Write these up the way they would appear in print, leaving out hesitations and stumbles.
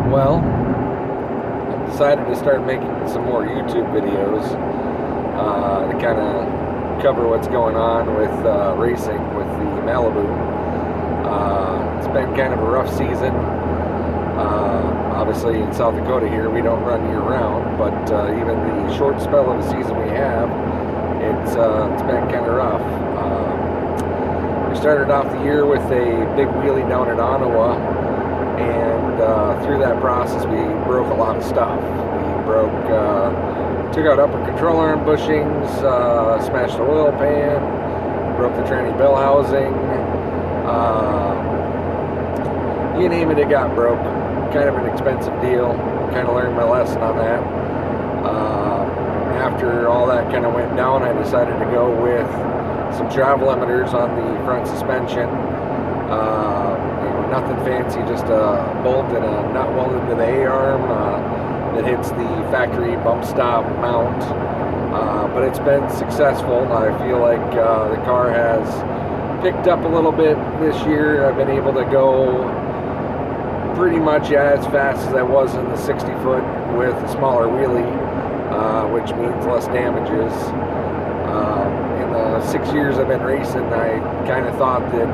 Well, I've decided to start making some more YouTube videos to kind of cover what's going on with racing with the Malibu. It's been kind of a rough season. Obviously in South Dakota here we don't run year round, but even the short spell of the season we have, it's been kind of rough. We started off the year with a big wheelie down at Onawa, and through that process we broke a lot of stuff. We took out upper control arm bushings, smashed the oil pan, broke the tranny bell housing, you name it, it got broke. Kind of an expensive deal. Kind of learned my lesson on that. After all that kind of went down, I decided to go with some travel limiters on the front suspension. Nothing fancy, just a bolt and a nut welded to the A-arm that hits the factory bump stop mount. But it's been successful. I feel like the car has picked up a little bit this year. I've been able to go pretty much as fast as I was in the 60-foot with a smaller wheelie, which means less damages. In the 6 years I've been racing, I kind of thought that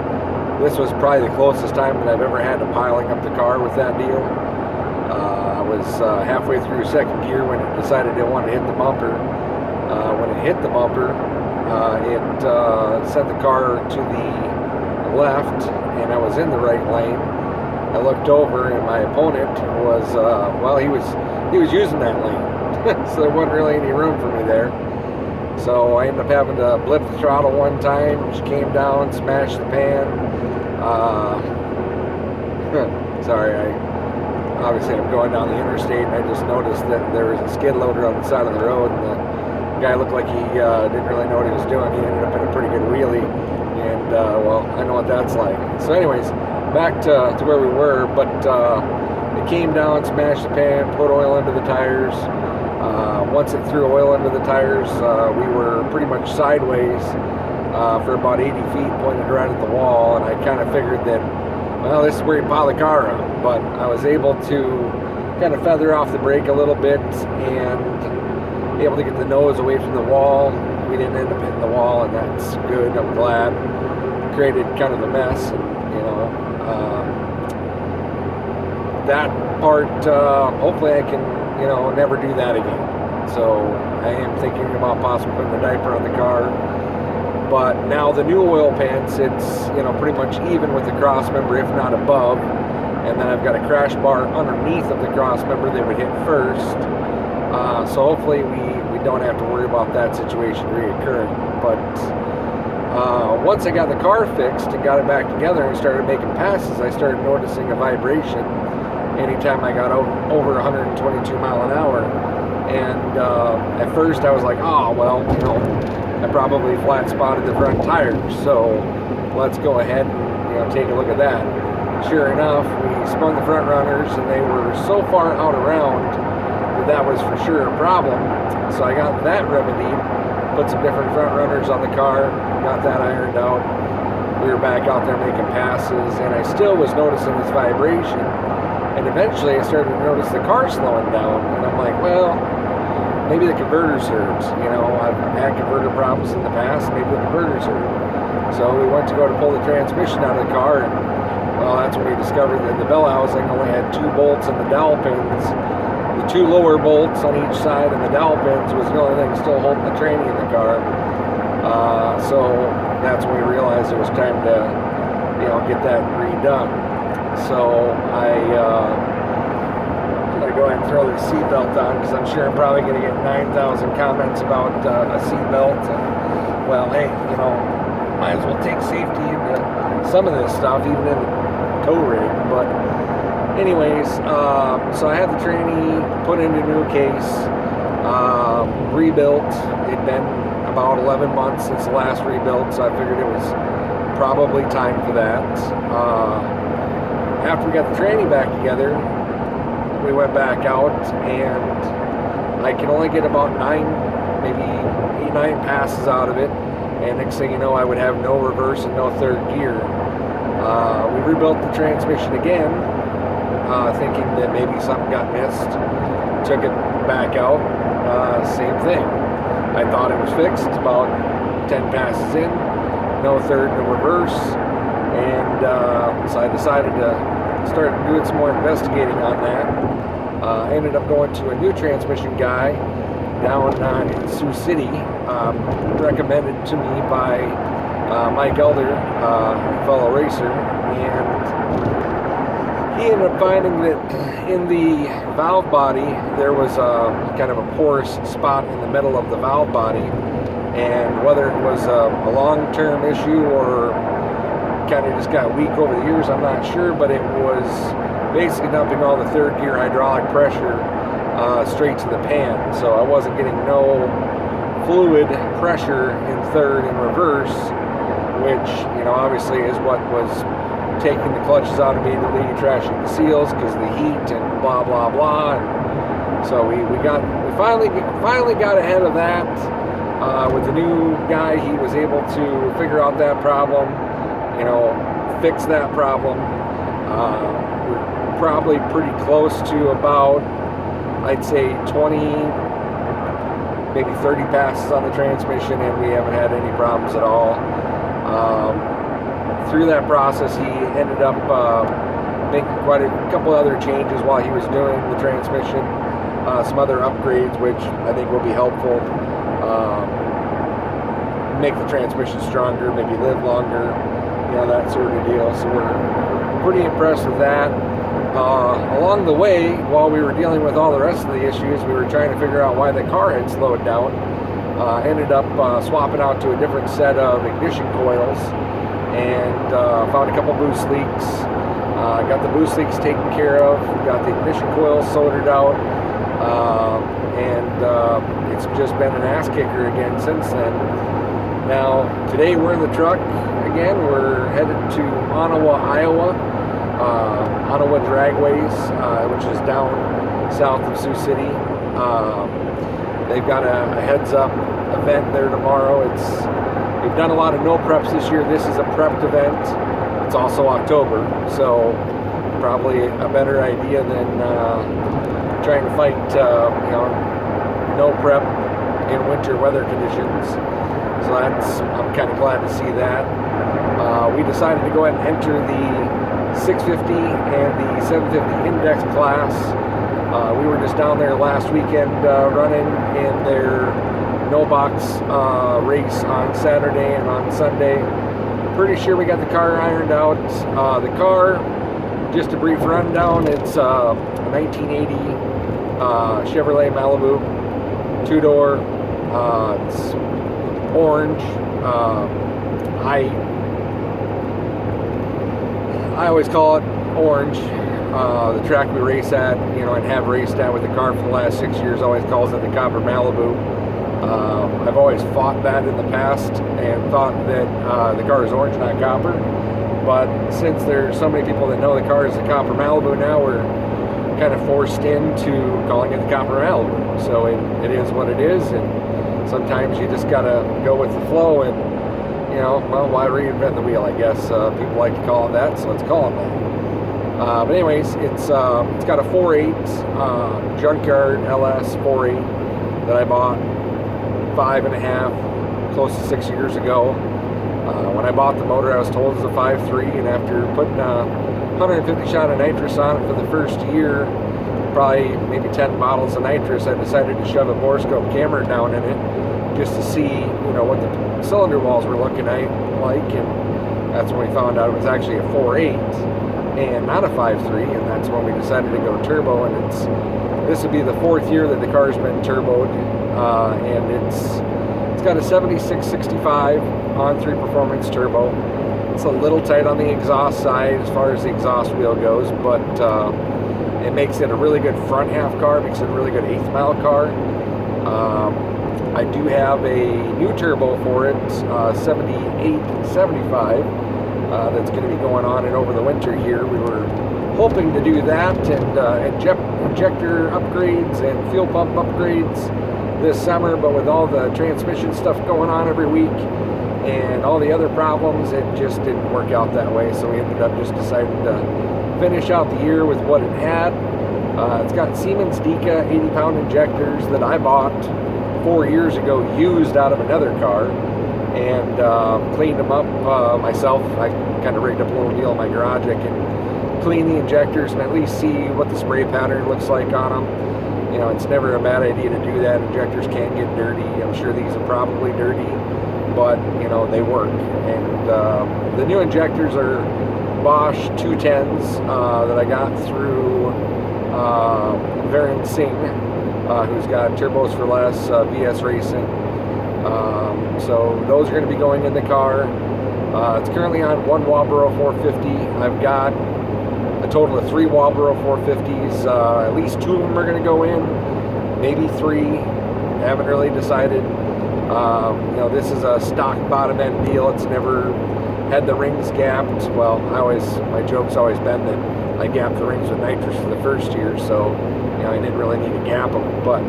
this was probably the closest time that I've ever had to piling up the car with that deal. I was halfway through second gear when it decided it wanted to hit the bumper. When it hit the bumper, it sent the car to the left, and I was in the right lane. I looked over, and my opponent was, he was using that lane, so there wasn't really any room for me there. So I ended up having to blip the throttle one time. She came down, smashed the pan. Sorry, obviously I'm going down the interstate, and I just noticed that there was a skid loader on the side of the road, and the guy looked like he didn't really know what he was doing. He ended up in a pretty good wheelie, and well, I know what that's like. So anyways, back to where we were, but it came down, smashed the pan, put oil into the tires. Once it threw oil into the tires, we were pretty much sideways for about 80 feet, pointed right at the wall, and I kind of figured that, well, this is where you pile the car up. But I was able to kind of feather off the brake a little bit and be able to get the nose away from the wall. We didn't end up hitting the wall, and that's good. I'm glad. Created kind of a mess, and that part, hopefully I can, never do that again. So I am thinking about possibly putting a diaper on the car. But now the new oil pan sits, pretty much even with the cross member, if not above. And then I've got a crash bar underneath of the cross member that would hit first. So hopefully we don't have to worry about that situation reoccurring. But once I got the car fixed and got it back together and started making passes, I started noticing a vibration anytime I got over 122 mile an hour. And at first I was like, oh, well, I probably flat spotted the front tires, so let's go ahead and take a look at that. Sure enough, we spun the front runners, and they were so far out around that was for sure a problem. So I got that remedied, put some different front runners on the car, got that ironed out. We were back out there making passes, and I still was noticing this vibration. And eventually I started to notice the car slowing down, and I'm like, well, maybe the converter's hurt. I've had converter problems in the past, maybe the converter's hurt. So we went to go to pull the transmission out of the car, and well, that's when we discovered that the bell housing only had 2 bolts and the dowel pins. The 2 lower bolts on each side and the dowel pins was the only thing still holding the tranny in the car. So that's when we realized it was time to, get that redone. So I gotta go ahead and throw the seatbelt on, because I'm sure I'm probably gonna get 9,000 comments about a seatbelt. And well, hey, might as well take safety into some of this stuff, even in the tow rig. But anyways, so I had the tranny put into a new case, rebuilt. It'd been about 11 months since the last rebuild, so I figured it was probably time for that. After we got the tranny back together, we went back out, and I can only get about 8, 9 passes out of it. And next thing you know, I would have no reverse and no third gear. We rebuilt the transmission again, thinking that maybe something got missed. Took it back out, same thing. I thought it was fixed about 10 passes in, no third, no reverse, and so I decided to start doing some more investigating on that. Ended up going to a new transmission guy down in Sioux City, recommended to me by Mike Elder, a fellow racer, and he ended up finding that in the valve body there was kind of a porous spot in the middle of the valve body, and whether it was a long-term issue or kind of just got weak over the years, I'm not sure, but it was basically dumping all the third gear hydraulic pressure straight to the pan, so I wasn't getting no fluid pressure in third and reverse, which, you know, obviously is what was taking the clutches out immediately, trashing the seals because of the heat and blah blah blah. And so we finally got ahead of that with the new guy. He was able to figure out that problem, you know, fix that problem. We're probably pretty close to about, I'd say, 20, maybe 30 passes on the transmission, and we haven't had any problems at all. Through that process, he ended up making quite a couple other changes while he was doing the transmission, some other upgrades, which I think will be helpful. Make the transmission stronger, maybe live longer, you know, that sort of deal. So we're pretty impressed with that. Along the way, while we were dealing with all the rest of the issues, we were trying to figure out why the car had slowed down. Ended up swapping out to a different set of ignition coils, and found a couple boost leaks. Got the boost leaks taken care of, got the ignition coils soldered out, and it's just been an ass kicker again since then. Now, today we're in the truck again. We're headed to Onawa, Iowa, Onawa Dragways, which is down south of Sioux City. They've got a heads-up event there tomorrow. We've done a lot of no preps this year. This is a prepped event. It's also October, so probably a better idea than trying to fight, you know, no prep in winter weather conditions. So I'm kind of glad to see that. We decided to go ahead and enter the 650 and the 750 index class. We were just down there last weekend running in their no-box race on Saturday and on Sunday. Pretty sure we got the car ironed out. The car, just a brief rundown, it's a 1980 Chevrolet Malibu, two-door. It's orange. I always call it orange. The track we race at, you know, and have raced at with the car for the last 6 years, always calls it the Copper Malibu. I've always fought that in the past and thought that the car is orange, not copper. But since there's so many people that know the car is the Copper Malibu now, we're kind of forced into calling it the Copper Malibu. So it is what it is, and sometimes you just gotta go with the flow, and, you know, well, why reinvent the wheel, I guess. People like to call it that, so let's call it that. But anyways, it's got a 4.8 junkyard LS 4.8 that I bought 5.5, close to 6 years ago. When I bought the motor, I was told it was a 5.3, and after putting 150 shot of nitrous on it for the first year, probably maybe 10 bottles of nitrous, I decided to shove a borescope camera down in it just to see, you know, what the cylinder walls were looking like, and that's when we found out it was actually a 4.8 and not a 5.3, and that's when we decided to go turbo. And this would be the 4th year that the car's been turboed, and it's got a 7665 on-3 performance turbo. It's a little tight on the exhaust side as far as the exhaust wheel goes, but it makes it a really good front half car, makes it a really good 8th mile car. I do have a new turbo for it, 7875, that's going to be going on and over the winter here. We were hoping to do that and injector upgrades and fuel pump upgrades this summer, but with all the transmission stuff going on every week and all the other problems, it just didn't work out that way. So we ended up just deciding to finish out the year with what it had. It's got Siemens Deka 80-pound injectors that I bought 4 years ago, used out of another car, and cleaned them up myself. I kind of rigged up a little deal in my garage. I can clean the injectors and at least see what the spray pattern looks like on them. You know, it's never a bad idea to do that. Injectors can get dirty. I'm sure these are probably dirty, but you know, they work. And the new injectors are Bosch 210s that I got through Varian Singh, who's got Turbos for Less, VS Racing. So those are going to be going in the car. It's currently on one Walbro 450. I've got a total of 3 Walbro 450s. At least 2 of them are going to go in, maybe 3. Haven't really decided. You know, this is a stock bottom end deal. It's never had the rings gapped. Well, my joke's always been that I gapped the rings with nitrous for the first year, so you know, I didn't really need to gap them. But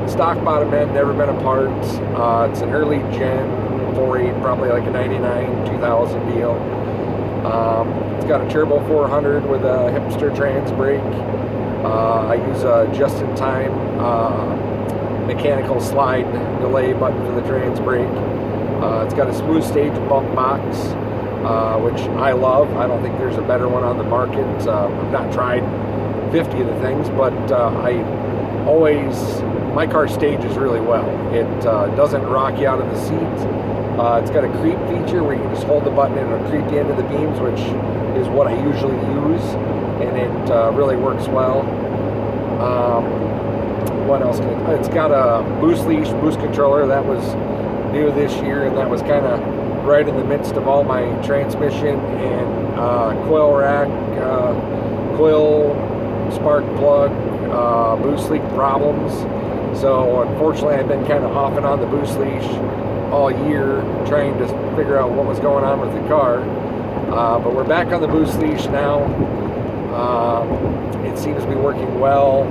stock bottom end, never been apart. It's an early gen 4.8, probably like a 99, 2000 deal. It's got a turbo 400 with a hipster trans brake. I use a just-in-time mechanical slide delay button for the trans brake. It's got a smooth stage bump box, which I love. I don't think there's a better one on the market. I've not tried 50 of the things, but my car stages really well. It doesn't rock you out of the seat. It's got a creep feature where you can just hold the button and it'll creep you into the beams, which is what I usually use, and it really works well. What else? It's got a boost leash, boost controller. That was new this year, and that was kind of right in the midst of all my transmission and coil rack, coil spark plug, boost leak problems. So unfortunately, I've been kind of off and on the boost leash all year, trying to figure out what was going on with the car. But we're back on the boost leash now. It seems to be working well.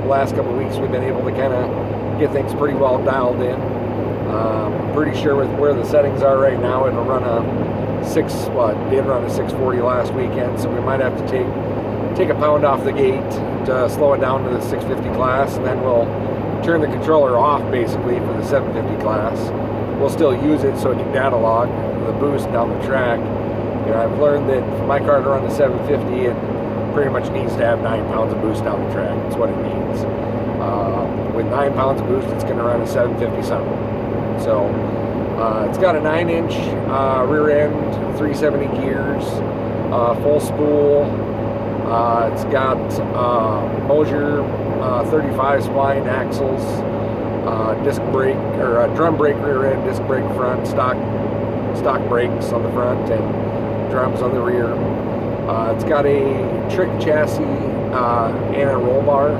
The last couple of weeks, we've been able to kind of get things pretty well dialed in. Pretty sure with where the settings are right now, it'll run it did run a 640 last weekend, so we might have to take a pound off the gate to slow it down to the 650 class, and then we'll turn the controller off basically for the 750 class. We'll still use it so it can data log the boost down the track. You know, I've learned that for my car to run the 750, it pretty much needs to have 9 pounds of boost down the track. That's what it needs. With 9 pounds of boost, it's going to run a 750 something. So it's got a 9-inch rear end, 370 gears, full spool. It's got Mosier 35 spline axles, disc brake or drum brake rear end, disc brake front, stock brakes on the front, and drums on the rear. It's got a trick chassis anti-roll bar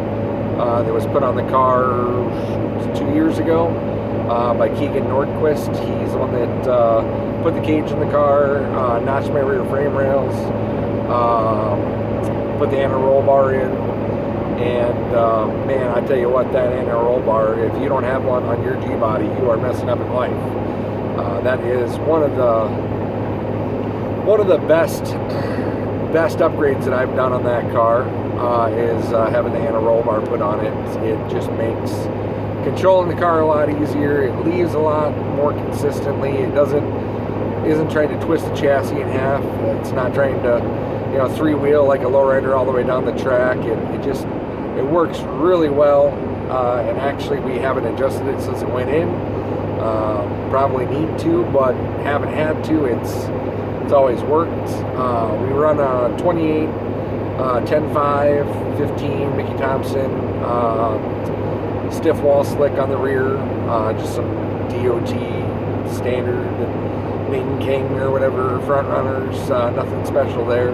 that was put on the car 2 years ago by Keegan Nordquist. He's the one that put the cage in the car, notched my rear frame rails, put the anti-roll bar in, and man, I tell you what, that anti-roll bar, if you don't have one on your G-body, you are messing up in life. That is one of the best upgrades that I've done on that car, is having the anti-roll bar put on it. It just makes controlling the car a lot easier. It leaves a lot more consistently. It isn't trying to twist the chassis in half. It's not trying to, you know, 3-wheel like a lowrider all the way down the track. It works really well, and actually we haven't adjusted it since it went in. Probably need to, but haven't had to. It's always worked. We run a 28, 10.5, 15 Mickey Thompson stiff wall slick on the rear, just some DOT standard Maiden King or whatever front runners, nothing special there.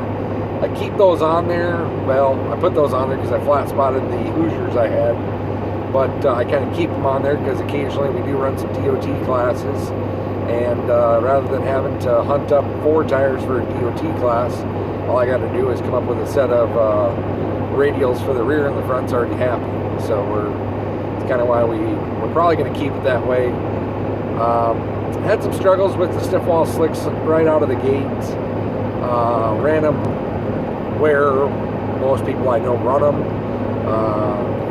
I keep those on there. Well, I put those on there because I flat spotted the Hoosiers I had, but I kind of keep them on there because occasionally we do run some DOT classes, and rather than having to hunt up 4 tires for a DOT class, all I got to do is come up with a set of radials for the rear, and the front's already happy. So it's kind of why we're probably going to keep it that way. Had some struggles with the stiff wall slicks right out of the gate. Ran them where most people I know run them.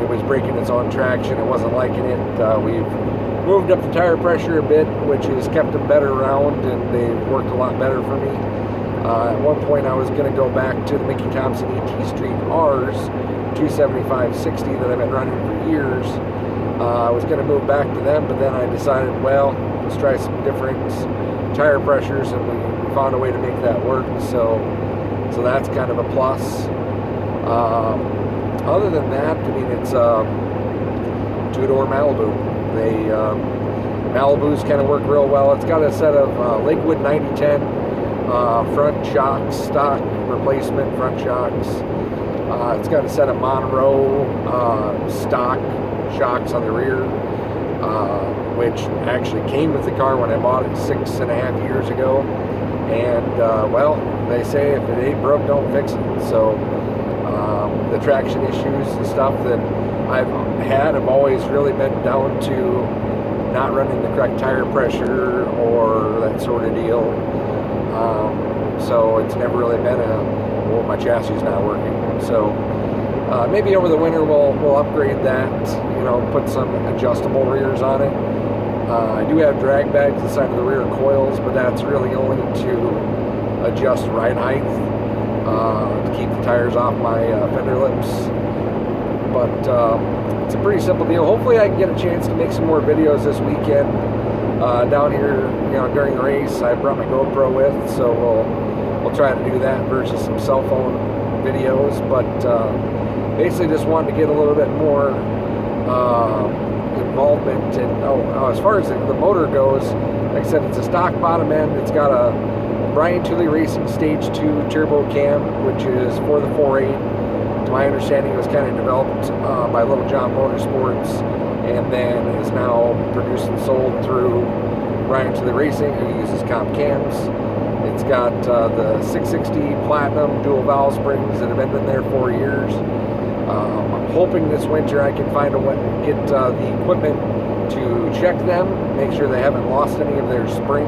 It was breaking its own traction. It wasn't liking it. We've moved up the tire pressure a bit, which has kept them better around, and they've worked a lot better for me. At one point I was going to go back to the Mickey Thompson ET Street R's 275/60 that I've been running for years. I was going to move back to them, but then I decided, well, let's try some different tire pressures, and we found a way to make that work. So that's kind of a plus. Other than that, I mean, it's two-door Malibu. Malibus kind of work real well. It's got a set of Lakewood 9010 front shocks, stock replacement front shocks. It's got a set of Monroe stock shocks on the rear, which actually came with the car when I bought it 6.5 years ago. And well, they say if it ain't broke, don't fix it. So the traction issues and stuff that I've had have always really been down to not running the correct tire pressure or that sort of deal. So it's never really been well, my chassis is not working. So maybe over the winter we'll upgrade that, you know, put some adjustable rears on it. I do have drag bags inside of the rear coils, but that's really only to adjust ride height, to keep the tires off my fender lips. But it's a pretty simple deal. Hopefully I can get a chance to make some more videos this weekend down here, you know, during the race. I brought my GoPro with, so we'll try to do that versus some cell phone videos. But basically just wanted to get a little bit more involvement in, as far as the motor goes, like I said, it's a stock bottom end. It's got a Brian Tooley Racing Stage 2 turbo cam, which is for the 4.8. To my understanding, it was kind of developed by Little John Motorsports, and then is now produced and sold through Brian Tooley Racing, who uses comp cams. It's got the 660 Platinum dual valve springs that have been in there for years. I'm hoping this winter I can find a way to get the equipment to check them, make sure they haven't lost any of their spring,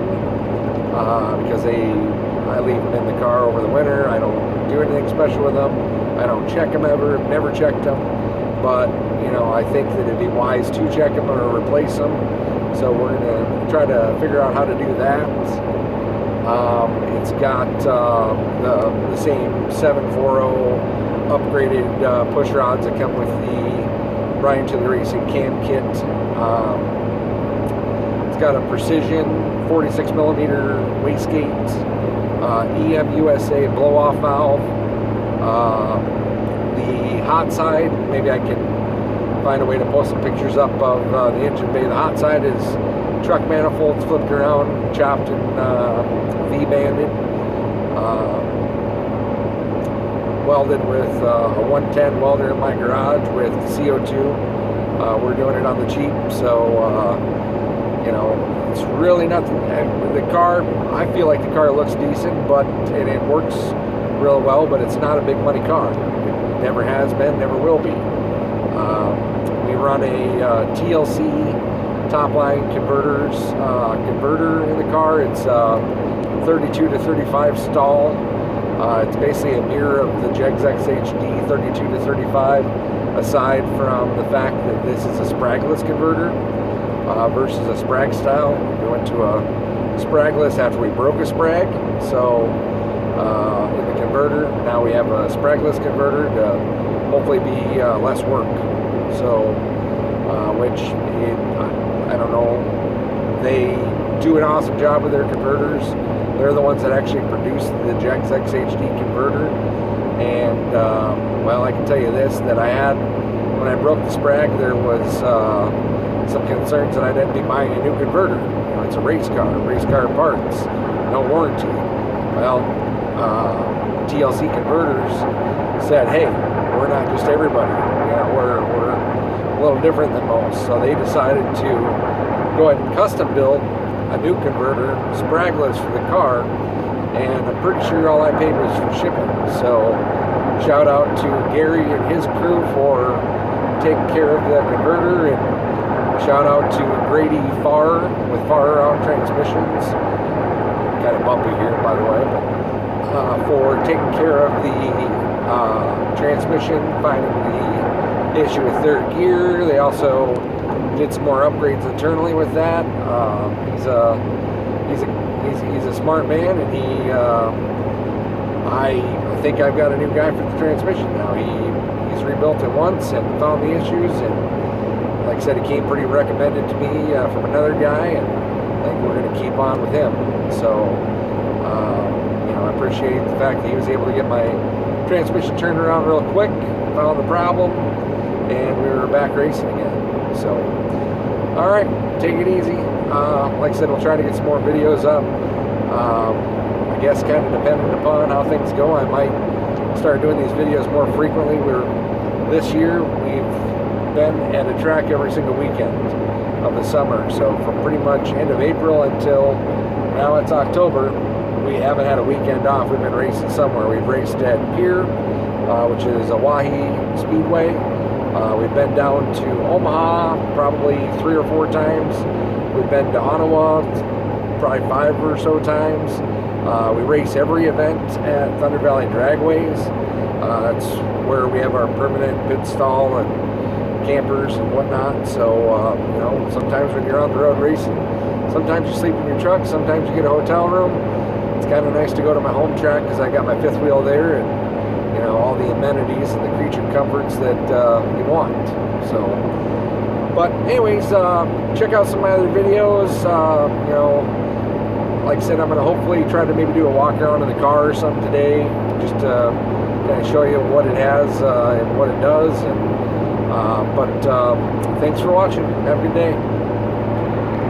because I leave them in the car over the winter. I don't do anything special with them. I don't check them ever, never checked them, but you know, I think that it'd be wise to check them or replace them. So we're gonna try to figure out how to do that. It's got the same 740 upgraded push rods that come with the Brian Tooley Racing cam kit. It's got a precision 46 millimeter wastegate, EM USA blow-off valve. The hot side, maybe I can find a way to post some pictures up of the engine bay. The hot side is truck manifolds flipped around, chopped and V-banded, welded with a 110 welder in my garage with CO2. We're doing it on the cheap, so you know, it's really nothing. The car, I feel like the car looks decent, but it works real well, but it's not a big money car. It never has been, never will be. We run a TLC top line converter in the car. It's 32 to 35 stall. It's basically a mirror of the Jegs XHD 32 to 35, aside from the fact that this is a spragless converter versus a sprag style. We went to a spragless after we broke a sprag, so in the converter, now we have a spragless converter to hopefully be less work. So, which I don't know, they do an awesome job with their converters. They're the ones that actually produce the Jegs XHD converter. And well, I can tell you this, that I had, when I broke the sprag, there was some concerns that I didn't be buying a new converter. You know, it's a race car parts, no warranty. Well, TLC converters said, hey, we're not just everybody. You know, we're a little different than most. So they decided to go ahead and custom build a new converter, spragless for the car, and I'm pretty sure all I paid was for shipping. So shout out to Gary and his crew for taking care of the converter, and shout out to Grady Farr with Farr Around Transmissions, kind of bumpy here by the way, but for taking care of the transmission, finding the issue with third gear. They also did some more upgrades internally with that. He's a smart man, and I think I've got a new guy for the transmission now. He's rebuilt it once and found the issues, and like I said, he came pretty recommended to me from another guy, and I think we're going to keep on with him. So I appreciate the fact that he was able to get my transmission turned around real quick, found the problem, and we were back racing again. So all right, take it easy. Like I said, we'll try to get some more videos up. I guess kind of depending upon how things go, I might start doing these videos more frequently. This year we've been at a track every single weekend of the summer. So from pretty much end of April until now it's October, we haven't had a weekend off. We've been racing somewhere. We've raced at Pier, which is Oahe Speedway. We've been down to Omaha probably 3 or 4 times. We've been to Onawa probably 5 or so times. We race every event at Thunder Valley Dragways. That's where we have our permanent pit stall and campers and whatnot. So, sometimes when you're on the road racing, sometimes you sleep in your truck, sometimes you get a hotel room. It's kind of nice to go to my home track because I got my 5th wheel there, and all the amenities and the creature comforts that you want. So, but anyways, check out some of my other videos. Like I said, I'm going to hopefully try to maybe do a walk around in the car or something today, just to kind of show you what it has and what it does. And but thanks for watching. Have a good day.